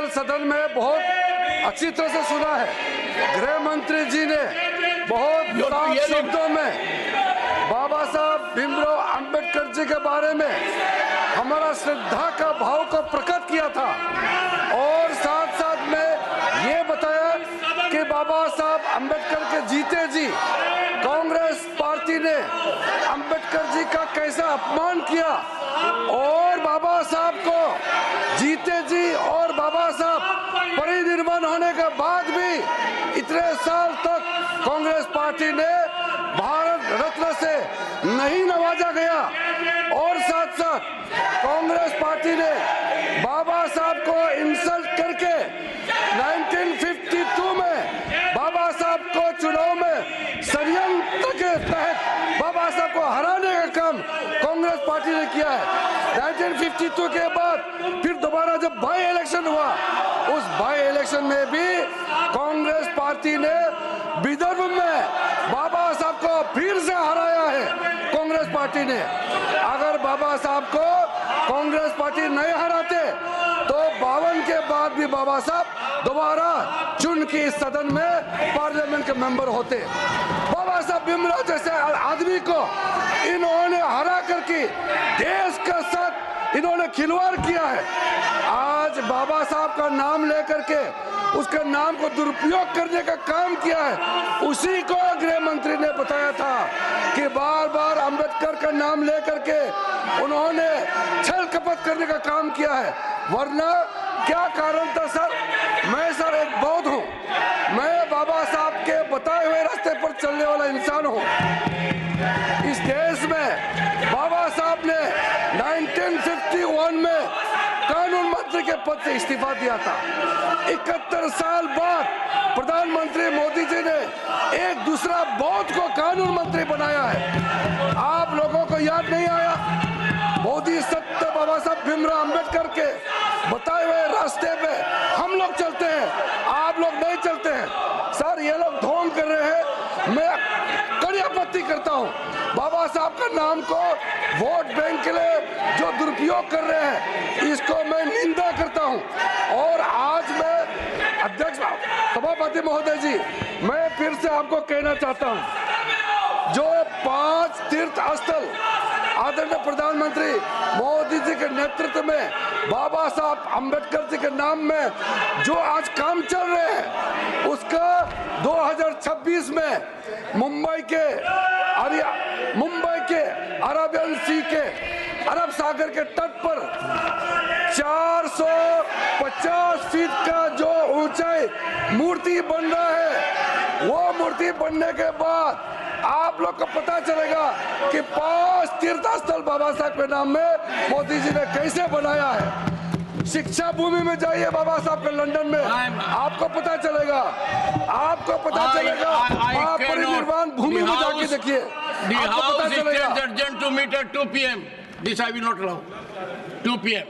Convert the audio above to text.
कल सदन में बहुत अच्छी तरह से सुना है। गृह मंत्री जी ने बहुत साफ शब्दों में बाबा साहब भीमराव अंबेडकर जी के बारे में हमारा श्रद्धा का भाव को प्रकट किया था और साथ साथ में ये बताया कि बाबा साहब अंबेडकर के जीते जी कांग्रेस पार्टी ने अंबेडकर जी का कैसा अपमान किया और बाबा साहब को जीते जी और बाबा साहब परिनिर्वाण होने के बाद भी इतने साल तक कांग्रेस पार्टी ने भारत रत्न से नहीं नवाजा गया और साथ साथ कांग्रेस पार्टी ने बाबा साहब को इंसल्ट करके 1952 में बाबा साहब को चुनाव में षड्यंत्र के तहत बाबा साहब को हराने का काम कांग्रेस पार्टी ने किया है। 1952 के बाद फिर दोबारा जब बाई इलेक्शन हुआ, उस बाई इलेक्शन में भी कांग्रेस पार्टी ने विदर्भ में बाबा साहब को फिर से हराया है। कांग्रेस पार्टी ने अगर बाबा साहब को कांग्रेस पार्टी नहीं हराते तो 52 के बाद भी बाबा साहब दोबारा चुन के इस सदन में पार्लियामेंट के मेंबर होते। बाबा साहब भीमराव जैसे आदमी को इन्होंने हरा करके देश के साथ इन्होंने खिलवाड़ किया है। आज बाबा साहब का नाम लेकर के उसके नाम को दुरुपयोग करने का काम किया है। उसी को गृह मंत्री ने बताया था कि बार बार अंबेडकर का नाम लेकर के उन्होंने छल कपट करने का काम किया है। वरना क्या कारण था सर? मैं सर एक बौद्ध हूँ, मैं बाबा साहब के बताए हुए रास्ते पर चलने वाला इंसान हूँ। इस देश में बाबा साहब ने 1951 में कानून मंत्री के पद से इस्तीफा दिया था। 71 साल बाद प्रधानमंत्री मोदी जी ने एक दूसरा बौद्ध को कानून मंत्री बनाया है। आप लोगों को याद नहीं आया? मोदी सत्य बाबा साहब भीमराव अंबेडकर के बताए हुए रास्ते पे हम लोग चलते हैं, आप लोग नहीं चलते हैं। सर ये लोग ढोंग कर रहे हैं, मैं कड़ी आपत्ति करता हूँ। बाबा साहब का नाम को वोट बैंक के लिए जो दुरुपयोग कर रहे हैं, इसको मैं निंदा करता हूँ। और आज मैं अध्यक्ष सभापति महोदय जी, मैं फिर से आपको कहना चाहता हूँ, जो 5 तीर्थ स्थल आदरणीय प्रधानमंत्री मोदी जी के नेतृत्व में बाबा साहब अंबेडकर जी के नाम में जो आज काम चल रहे हैं, उसका 2026 में मुंबई के अरेबियन सी के अरब सागर के तट पर 450 फीट का जो ऊंचाई मूर्ति बन रहा है, वो मूर्ति बनने के बाद आप लोग को पता चलेगा कि 5 तीर्थ स्थल बाबा साहब के नाम में मोदी जी ने कैसे बनाया है। शिक्षा भूमि में जाइए बाबा साहब के लंदन में, आपको पता चलेगा, आपको पता चलेगा। आप परिनिर्वाण भूमि में जाके देखिए, आपको पता चलेगा। 2 PM. This I will not allow. 2 PM.